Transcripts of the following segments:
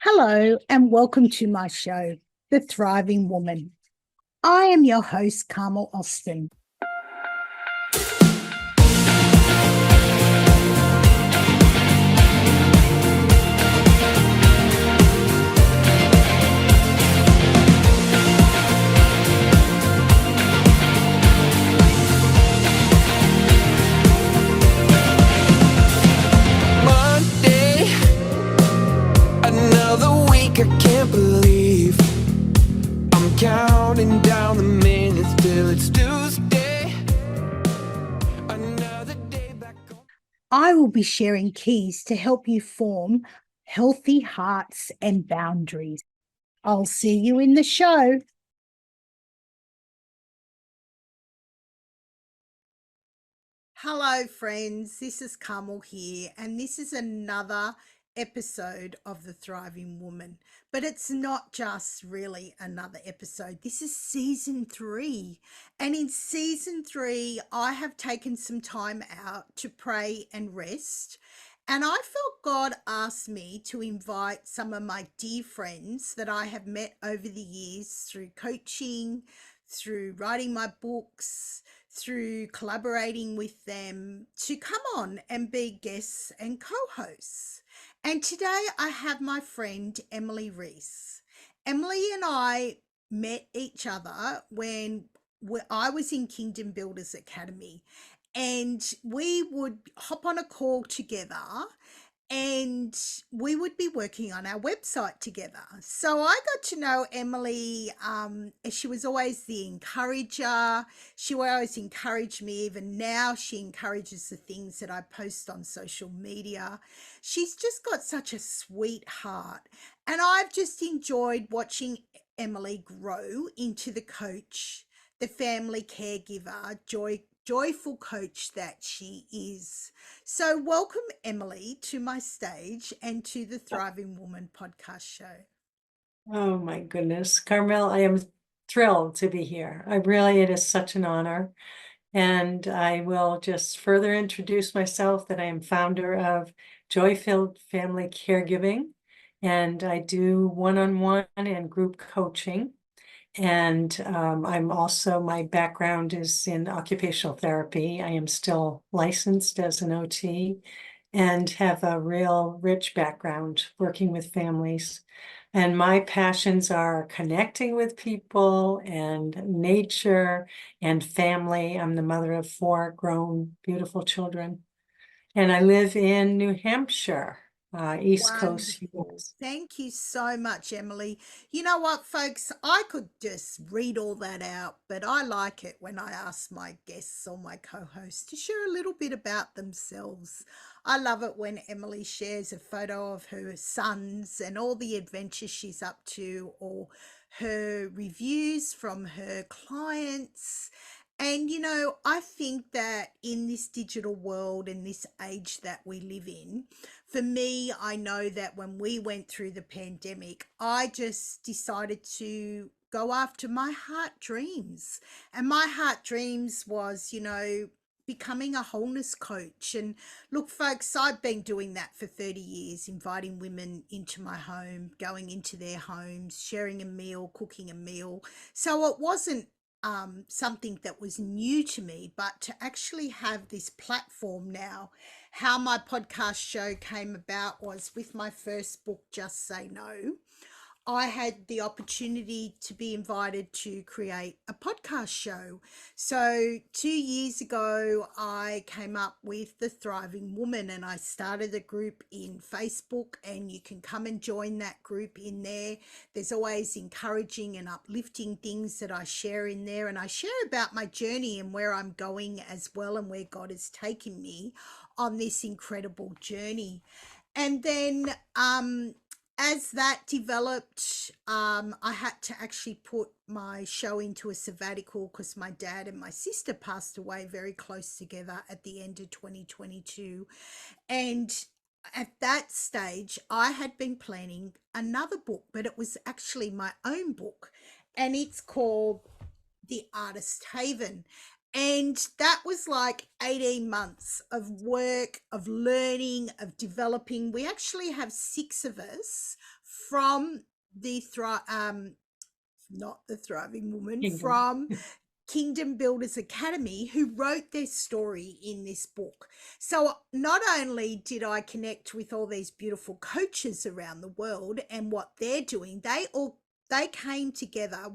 Hello, and welcome to my show, The Thriving Woman. I am your host, Carmel Austin. Monday, another week, I can't believe I'm counting down the minutes till it's Tuesday. Another day back on. I will be sharing keys to help you form healthy hearts and boundaries. I'll see you in the show. Hello, friends. This is Carmel here, and this is another episode of The Thriving Woman. But it's not just really another episode. This is season 3. And in season 3, I have taken some time out to pray and rest. And I felt God asked me to invite some of my dear friends that I have met over the years through coaching, through writing my books, through collaborating with them to come on and be guests and co-hosts. And today I have my friend Emily Rees. Emily and I met each other when I was in Kingdom Builders Academy, and we would hop on a call together and we would be working on our website together. So I got to know Emily. She was always the encourager. She always encouraged me. Even now, she encourages the things that I post on social media. She's just got such a sweet heart. And I've just enjoyed watching Emily grow into the coach, the family caregiver, joyful coach that she is. So, welcome, Emily, to my stage and to the Thriving Woman podcast show. Oh my goodness, Carmel, I am thrilled to be here. It is such an honor. And I will just further introduce myself that I am founder of Joyfilled Family Caregiving, and I do one-on-one and group coaching. And my background is in occupational therapy. I am still licensed as an OT and have a real rich background working with families. And my passions are connecting with people and nature and family. I'm the mother of 4 grown, beautiful children. And I live in New Hampshire, East Coast Wonderful. US. Thank you so much, Emily. You know what, folks? I could just read all that out, but I like it when I ask my guests or my co hosts to share a little bit about themselves. I love it when Emily shares a photo of her sons and all the adventures she's up to, or her reviews from her clients. And, I think that in this digital world and this age that we live in, for me, I know that when we went through the pandemic, I just decided to go after my heart dreams. And my heart dreams was, becoming a wholeness coach. And look, folks, I've been doing that for 30 years, inviting women into my home, going into their homes, sharing a meal, cooking a meal. So it wasn't something that was new to me, but to actually have this platform now. How my podcast show came about was with my first book, Just Say No. I had the opportunity to be invited to create a podcast show. So 2 years ago, I came up with The Thriving Woman, and I started a group in Facebook, and you can come and join that group in there. There's always encouraging and uplifting things that I share in there, and I share about my journey and where I'm going as well, and where God has taken me on this incredible journey. And then as that developed, I had to actually put my show into a sabbatical because my dad and my sister passed away very close together at the end of 2022. And at that stage, I had been planning another book, but it was actually my own book, and it's called The Artist Haven. And that was like 18 months of work, of learning, of developing. We actually have 6 of us from the not the Thriving Woman, Kingdom. from Kingdom Builders Academy, who wrote their story in this book. So not only did I connect with all these beautiful coaches around the world and what they're doing, they came together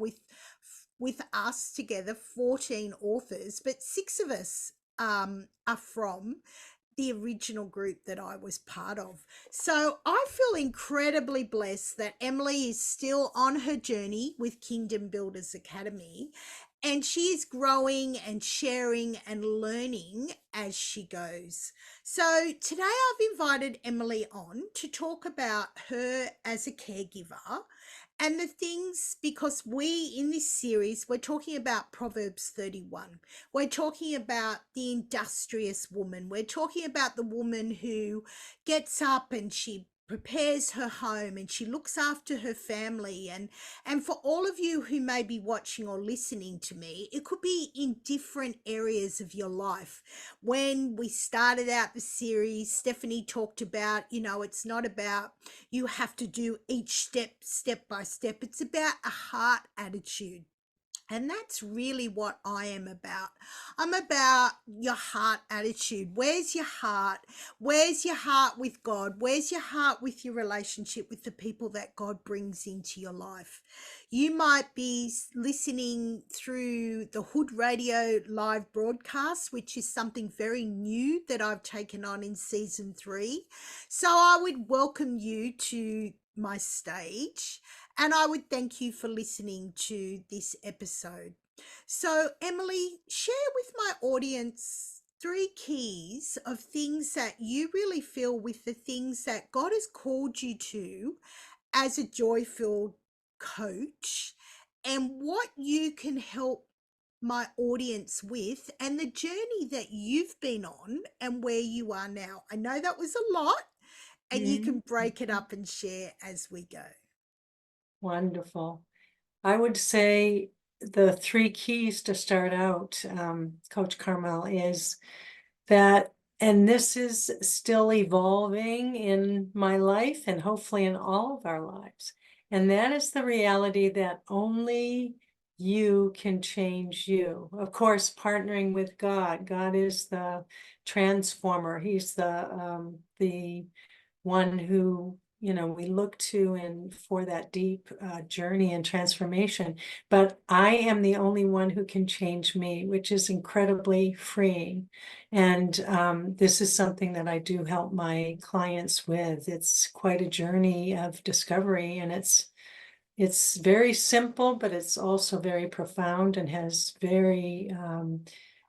with us together, 14 authors, but six of us are from the original group that I was part of. So I feel incredibly blessed that Emily is still on her journey with Kingdom Builders Academy, and she is growing and sharing and learning as she goes. So today I've invited Emily on to talk about her as a caregiver and the things, because we in this series we're talking about Proverbs 31. We're talking about the industrious woman. We're talking about the woman who gets up and she prepares her home and she looks after her family. And for all of you who may be watching or listening to me, it could be in different areas of your life. When we started out the series, Stephanie talked about, it's not about you have to do each step by step. It's about a heart attitude. And that's really what I am about. I'm about your heart attitude. Where's your heart? Where's your heart with God? Where's your heart with your relationship with the people that God brings into your life? You might be listening through the Hood Radio live broadcast, which is something very new that I've taken on in season 3. So I would welcome you to my stage, and I would thank you for listening to this episode. So, Emily, share with my audience 3 keys of things that you really feel with the things that God has called you to as a joy-filled coach, and what you can help my audience with, and the journey that you've been on and where you are now. I know that was a lot, and you can break it up and share as we go. Wonderful. I would say the 3 keys to start out, Coach Carmel, is that, and this is still evolving in my life and hopefully in all of our lives, and that is the reality that only you can change you. Of course, partnering with God. God is the transformer. He's the one who we look to and for that deep journey and transformation. But I am the only one who can change me, which is incredibly freeing. And this is something that I do help my clients with. It's quite a journey of discovery, and it's very simple, but it's also very profound and has very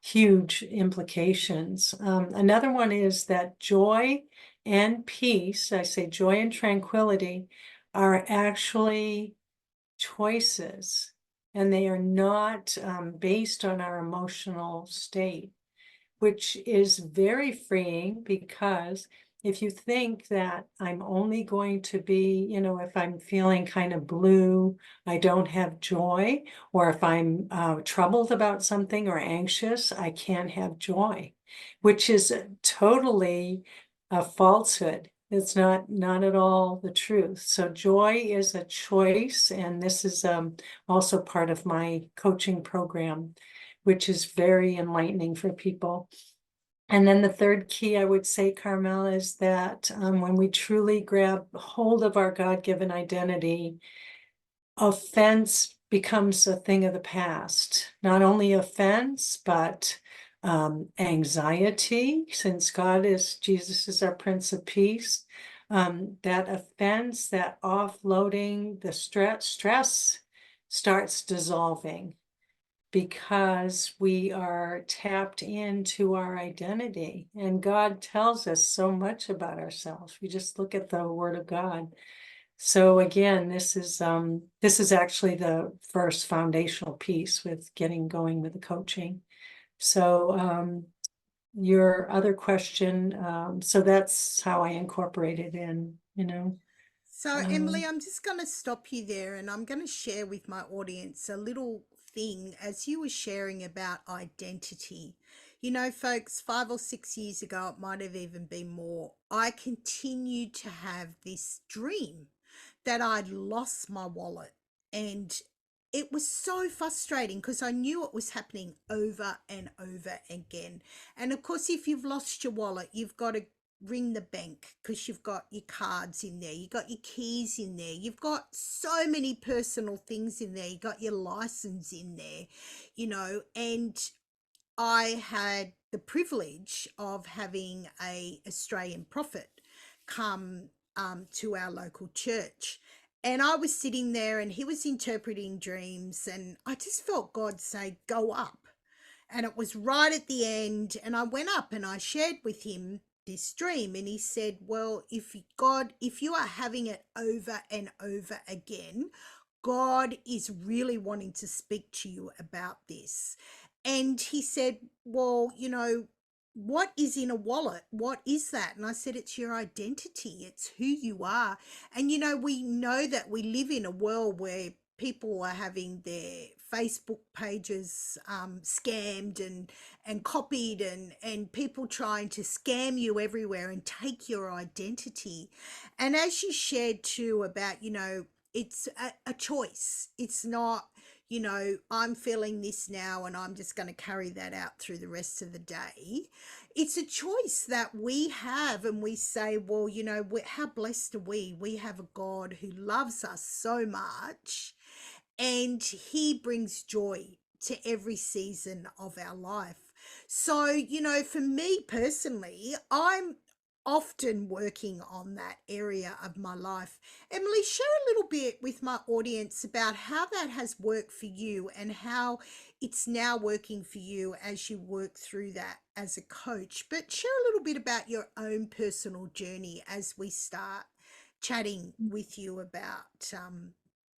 huge implications. Another one is that joy and peace, I say joy and tranquility, are actually choices, and they are not based on our emotional state, which is very freeing, because if you think that I'm only going to be, if I'm feeling kind of blue, I don't have joy, or if I'm troubled about something or anxious, I can't have joy, which is totally a falsehood. It's not at all the truth. So joy is a choice, and this is also part of my coaching program, which is very enlightening for people. And then the third key, I would say, Carmel, is that when we truly grab hold of our God-given identity, offense becomes a thing of the past. Not only offense, but anxiety, since Jesus is our Prince of Peace. That offense, that offloading, the stress starts dissolving, because we are tapped into our identity. And God tells us so much about ourselves. We just look at the Word of God. So again, this is actually the first foundational piece with getting going with the coaching. So your other question, so that's how I incorporate it in, So, Emily, I'm just going to stop you there, and I'm going to share with my audience a little thing as you were sharing about identity. Folks, 5 or 6 years ago, it might have even been more, I continued to have this dream that I'd lost my wallet. And it was so frustrating because I knew it was happening over and over again. And of course, if you've lost your wallet, you've got to ring the bank because you've got your cards in there, you've got your keys in there, you've got so many personal things in there, you got your license in there, and I had the privilege of having a Australian prophet come to our local church. And I was sitting there and he was interpreting dreams, and I just felt God say, "Go up." And it was right at the end. And I went up and I shared with him this dream. And he said, "Well, if you are having it over and over again, God is really wanting to speak to you about this." And he said, "Well, what is in a wallet? What is that?" And I said, "It's your identity, it's who you are." And, we know that we live in a world where people are having their Facebook pages scammed and copied, and people trying to scam you everywhere and take your identity. And as you shared too about, it's a choice. It's not, I'm feeling this now and I'm just going to carry that out through the rest of the day. It's a choice that we have, and we say, well, how blessed are we? We have a God who loves us so much, and he brings joy to every season of our life. So, for me personally, I'm often working on that area of my life. Emily, share a little bit with my audience about how that has worked for you and how it's now working for you as you work through that as a coach. But share a little bit about your own personal journey as we start chatting with you about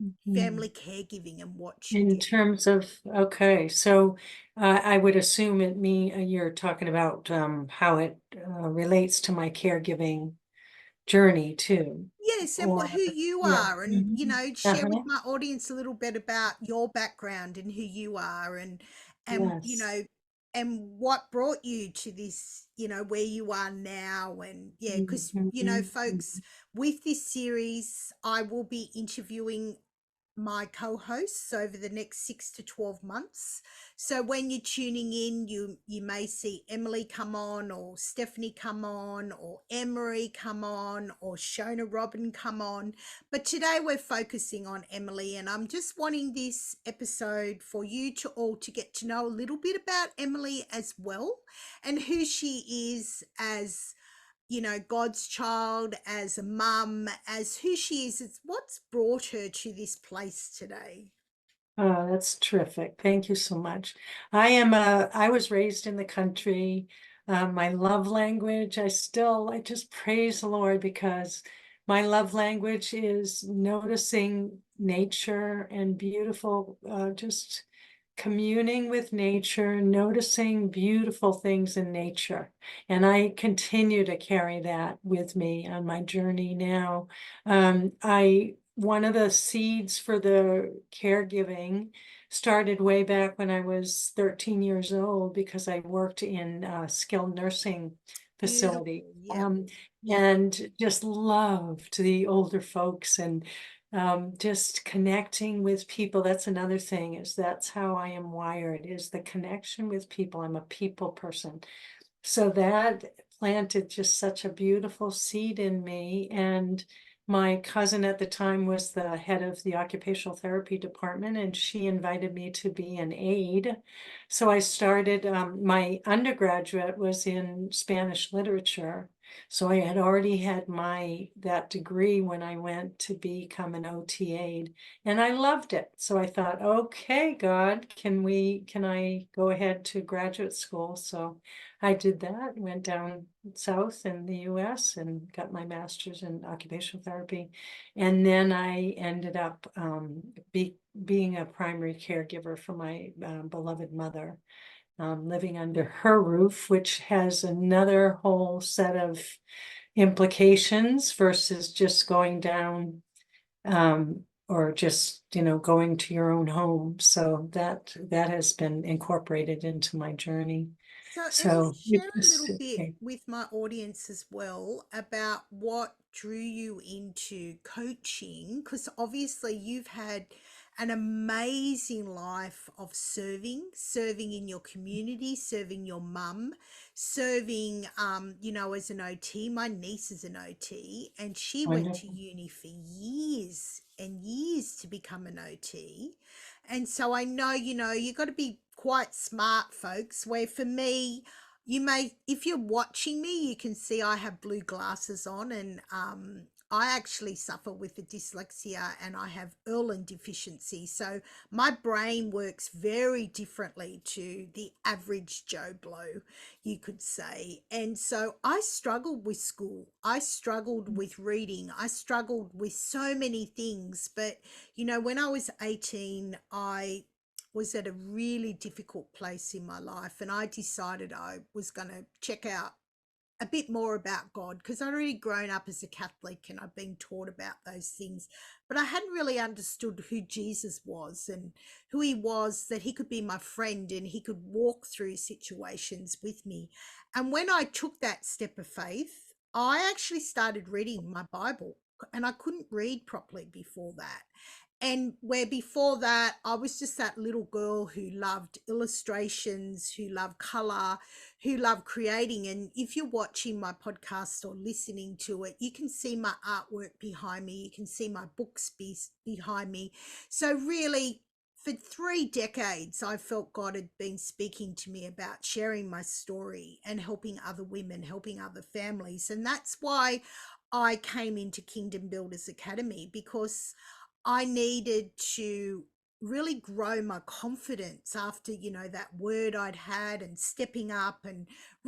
Mhm. family caregiving and what you In did. terms of, okay, so I would assume you're talking about how it relates to my caregiving journey too, Yes, and or who you yeah. are, and Mhm. share with Uh-huh. my audience a little bit about your background and who you are, and Yes. and what brought you to this, where you are now. And yeah, because Mhm. folks, with this series, I will be interviewing my co-hosts over the next 6 to 12 months. So when you're tuning in, you may see Emily come on, or Stephanie come on, or Emery come on, or Shona Robin come on. But today we're focusing on Emily, and I'm just wanting this episode for you to all to get to know a little bit about Emily as well, and who she is as, God's child, as a mum, as who she is. It's what's brought her to this place today. Oh, that's terrific. Thank you so much. I was raised in the country. My love language, I just praise the Lord because my love language is noticing nature and beautiful, just communing with nature, noticing beautiful things in nature. And I continue to carry that with me on my journey now. One of the seeds for the caregiving started way back when I was 13 years old because I worked in a skilled nursing facility, Beautiful. Yep. Yep. and just loved the older folks and just connecting with people. That's another thing, is that's how I am wired, is the connection with people. I'm a people person. So that planted just such a beautiful seed in me. And my cousin at the time was the head of the occupational therapy department, and she invited me to be an aide. So I started, my undergraduate was in Spanish literature. So I had already had that degree when I went to become an OT aide, and I loved it. So I thought, okay, God, can I go ahead to graduate school? So I did that, went down south in the US and got my master's in occupational therapy. And then I ended up being a primary caregiver for my beloved mother, living under her roof, which has another whole set of implications versus just going down, or just, going to your own home. So that has been incorporated into my journey. So, Emily, So it share a was little bit okay. with my audience as well about what drew you into coaching? Because obviously you've had an amazing life of serving in your community, serving your mum, serving, as an OT. My niece is an OT, and she went to Wonderful. uni for years and years to become an OT. And so I know, you got to be quite smart, folks. Where for me, if you're watching me, you can see I have blue glasses on, and I actually suffer with the dyslexia and I have Erlen deficiency. So my brain works very differently to the average Joe Blow, you could say. And so I struggled with school. I struggled with reading. I struggled with so many things. But, when I was 18, I was at a really difficult place in my life, and I decided I was going to check out a bit more about God, because I'd already grown up as a Catholic and I'd been taught about those things, but I hadn't really understood who Jesus was and who he was, that he could be my friend and he could walk through situations with me. And when I took that step of faith, I actually started reading my Bible, and I couldn't read properly before that. And where before that, I was just that little girl who loved illustrations, who loved color, who loved creating. And if you're watching my podcast or listening to it, you can see my artwork behind me. You can see my books behind me. So really, for 3 decades, I felt God had been speaking to me about sharing my story and helping other women, helping other families. And that's why I came into Kingdom Builders Academy, because I needed to really grow my confidence after, that word I'd had and stepping up. And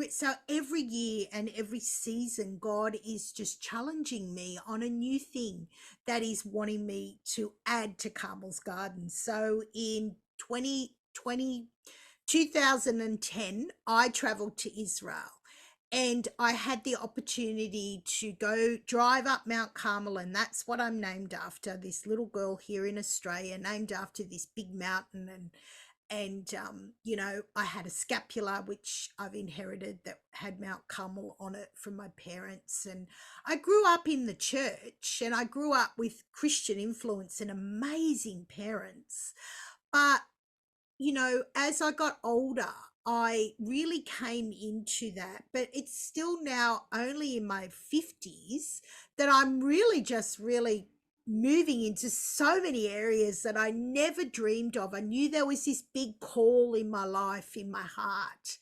so every year and every season, God is just challenging me on a new thing that He's wanting me to add to Carmel's Garden. So in 2010, I traveled to Israel, and I had the opportunity to go drive up Mount Carmel, and that's what I'm named after, this little girl here in Australia, named after this big mountain. And I had a scapular which I've inherited that had Mount Carmel on it from my parents. And I grew up in the church, and I grew up with Christian influence and amazing parents. But as I got older, I really came into that, but it's still now only in my 50s that I'm really moving into so many areas that I never dreamed of. I knew there was this big call in my life, in my heart.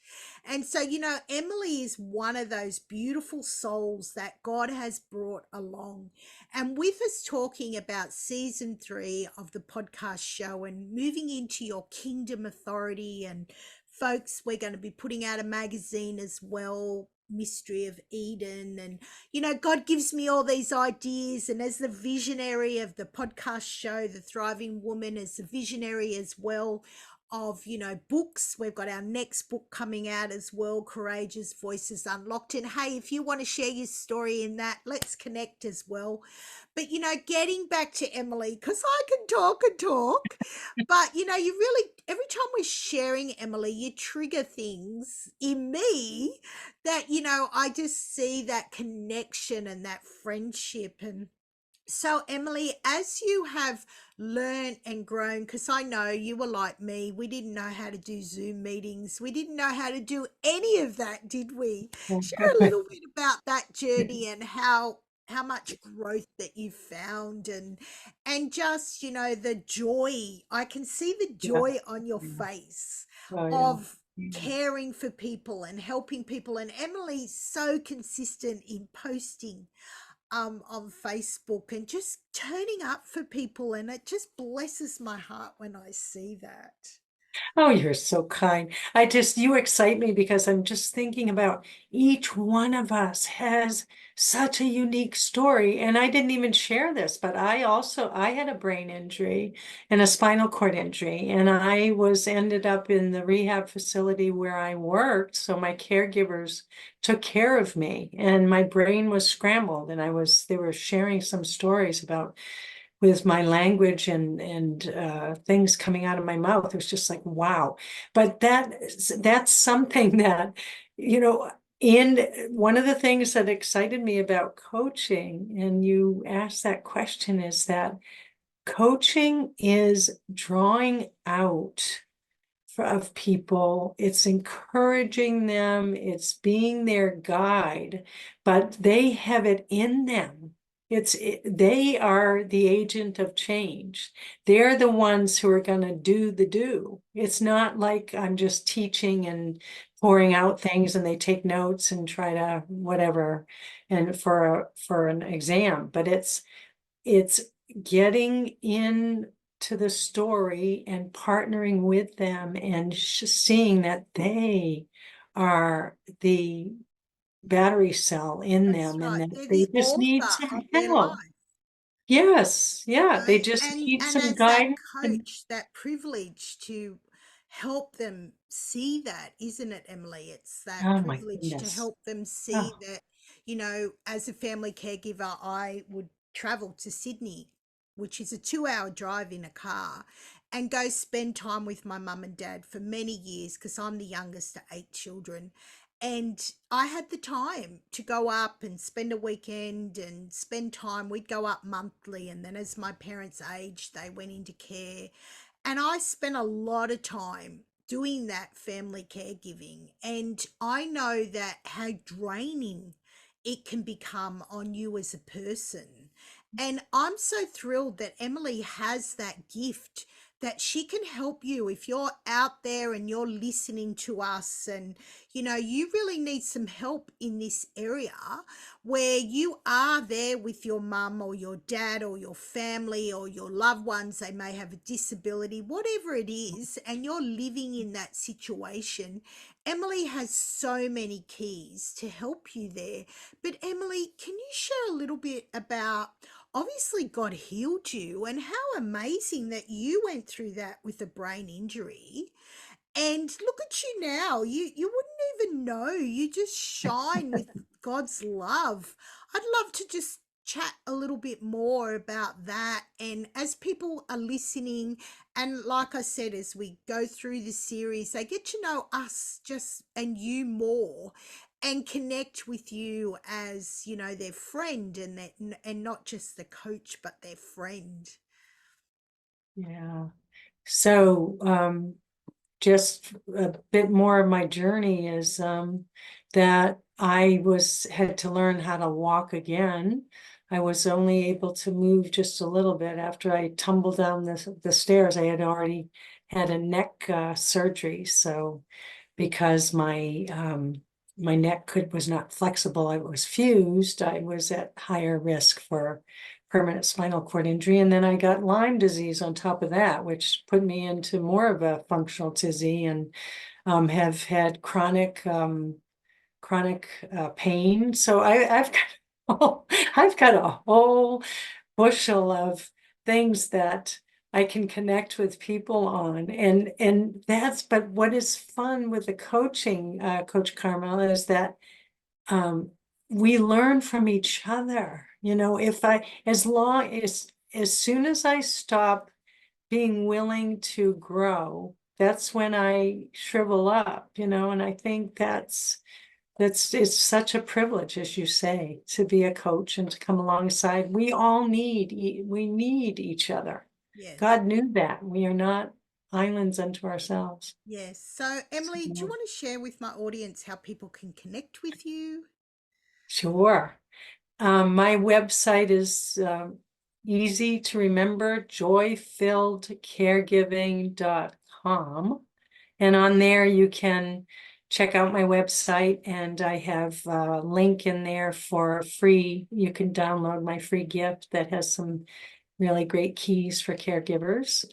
And so, Emily is one of those beautiful souls that God has brought along. And with us talking about season 3 of the podcast show and moving into your kingdom authority. And folks, we're going to be putting out a magazine as well, Mystery of Eden. And God gives me all these ideas, and as the visionary of the podcast show, The Thriving Woman, as the visionary as well of books, we've got our next book coming out as well, Courageous Voices Unlocked. And hey, if you want to share your story in that, let's connect as well. But getting back to Emily, because I can talk and talk, but you really, every time we're sharing, Emily, you trigger things in me that I just see that connection and that friendship. And so, Emily, as you have learned and grown, because I know you were like me, we didn't know how to do Zoom meetings. We didn't know how to do any of that, did we? Share a little bit about that journey and how much growth that you found, and just the joy. I can see the Yeah. joy on your face Oh, yeah. of caring for people and helping people. And Emily's so consistent in posting on Facebook and just turning up for people, and it just blesses my heart when I see that. Oh, you're so kind. You excite me because I'm just thinking about each one of us has such a unique story. And I didn't even share this, but I had a brain injury and a spinal cord injury. And I ended up in the rehab facility where I worked. So my caregivers took care of me, and my brain was scrambled. And they were sharing some stories about with my language and things coming out of my mouth. It was just like, wow. But that's something that, you know, And one of the things that excited me about coaching, and you asked that question, is that coaching is drawing out of people. It's encouraging them. It's being their guide, but they have it in them. They are the agent of change. They're the ones who are going to do the do. It's not like I'm just teaching and pouring out things and they take notes and try to whatever and for an exam, but it's getting in to the story and partnering with them and seeing that they are the battery cell in That's them and right. that They're they the just need author some of their life. help. Yes, yeah, they just need And some as that guidance. And coach, that privilege to help them see that, isn't it, Emily? It's that oh my privilege to goodness. help them see Oh, that, as a family caregiver, I would travel to Sydney, which is a 2 hour drive in a car, and go spend time with my mum and dad for many years because I'm the youngest of 8 children. And I had the time to go up and spend a weekend and spend time. We'd go up monthly, and then as my parents aged, they went into care. And I spent a lot of time doing that family caregiving. And I know that how draining it can become on you as a person. And I'm so thrilled that Emily has that gift that she can help you if you're out there and you're listening to us and you really need some help in this area where you are there with your mum or your dad or your family or your loved ones. They may have a disability, whatever it is, and you're living in that situation. Emily has so many keys to help you there. But Emily, can you share a little bit about, obviously God healed you, and how amazing that you went through that with a brain injury, and look at you now. You wouldn't even know. You just shine with God's love. I'd love to just chat a little bit more about that. And as people are listening, and like I said, as we go through the series, they get to know us just and you more and connect with you as, their friend, and not just the coach, but their friend. yeah. So, just a bit more of my journey is that I had to learn how to walk again. I was only able to move just a little bit after I tumbled down the stairs. I had already had a neck surgery, so because my neck was not flexible, it was fused, I was at higher risk for permanent spinal cord injury. And then I got Lyme disease on top of that, which put me into more of a functional tizzy, and have had chronic pain. So I've got I've got a whole bushel of things that I can connect with people on. And that's, but what is fun with the coaching, Coach Carmel, is that um, we learn from each other. If I, as soon as I stop being willing to grow, that's when I shrivel up, and I think it's such a privilege, as you say, to be a coach and to come alongside. We need each other. Yes. God knew that. We are not islands unto ourselves. Yes. So, Emily, do you So, want to share with my audience how people can connect with you? sure. My website is easy to remember, joyfilledcaregiving.com. And on there, you can check out my website, and I have a link in there for free. You can download my free gift that has some really great keys for caregivers.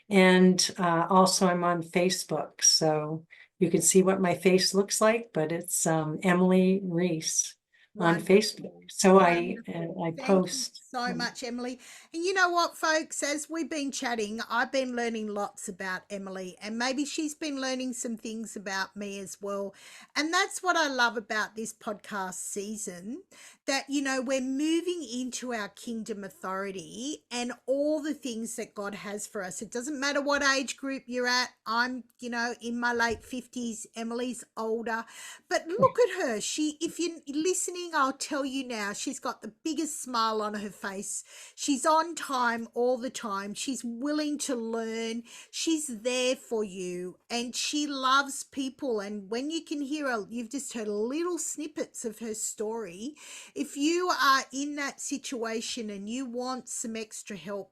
And also, I'm on Facebook, so you can see what my face looks like, but it's Emily Rees. on Facebook. Wonderful, So wonderful. I Thank you post. so much, Emily. And you know what, folks, as we've been chatting, I've been learning lots about Emily, and maybe she's been learning some things about me as well. And that's what I love about this podcast season, that, we're moving into our kingdom authority and all the things that God has for us. It doesn't matter what age group you're at. I'm, in my late 50s, Emily's older. But look at her. If you're listening, I'll tell you now, she's got the biggest smile on her face. She's on time all the time. She's willing to learn. She's there for you, and she loves people. And when you can hear her, you've just heard little snippets of her story. If you are in that situation and you want some extra help,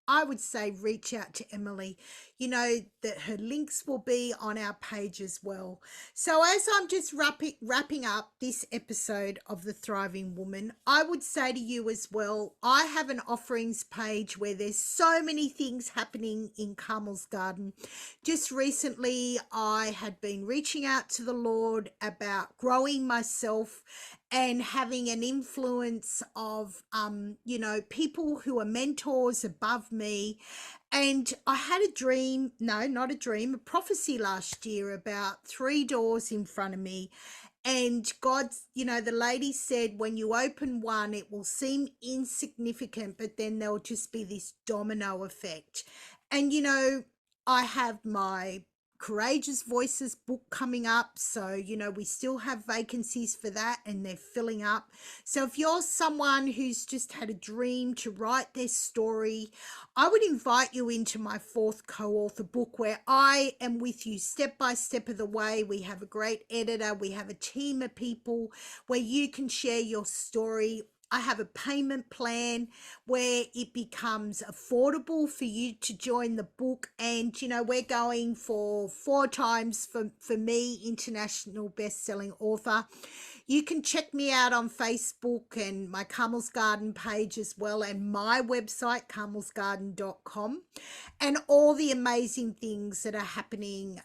I would say reach out to Emily. You know that her links will be on our page as well. So, as I'm just wrapping up this episode of The Thriving Woman, I would say to you as well, I have an offerings page where there's so many things happening in Carmel's Garden. Just recently, I had been reaching out to the Lord about growing myself and having an influence of people who are mentors above me. And I had a dream, no, not a dream, a prophecy last year about 3 doors in front of me. And God, the lady said, when you open one, it will seem insignificant, but then there'll just be this domino effect. And I have my Courageous Voices book coming up. So, we still have vacancies for that, and they're filling up. So if you're someone who's just had a dream to write their story, I would invite you into my 4th co-author book, where I am with you step by step of the way. We have a great editor. We have a team of people where you can share your story. I have a payment plan where it becomes affordable for you to join the book. And, we're going for 4 times for me, international best-selling author. You can check me out on Facebook and my Carmel's Garden page as well, and my website, carmelsgarden.com, and all the amazing things that are happening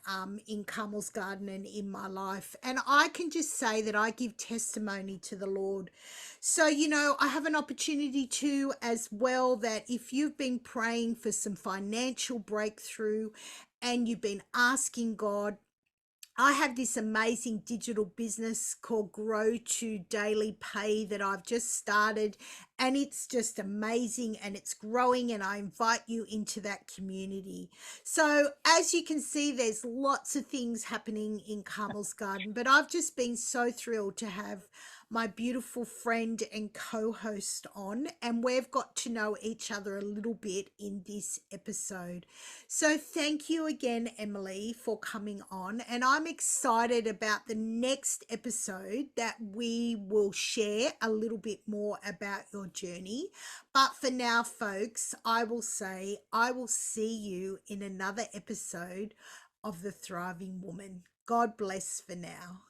in Carmel's Garden and in my life. And I can just say that I give testimony to the Lord. So, I have an opportunity too as well, that if you've been praying for some financial breakthrough and you've been asking God, I have this amazing digital business called Grow to Daily Pay that I've just started, and it's just amazing and it's growing, and I invite you into that community. So as you can see, there's lots of things happening in Carmel's Garden, but I've just been so thrilled to have my beautiful friend and co-host on, and we've got to know each other a little bit in this episode. So thank you again, Emily, for coming on, and I'm excited about the next episode that we will share a little bit more about your journey. But for now, folks, I will say I will see you in another episode of The Thriving Woman. God bless for now.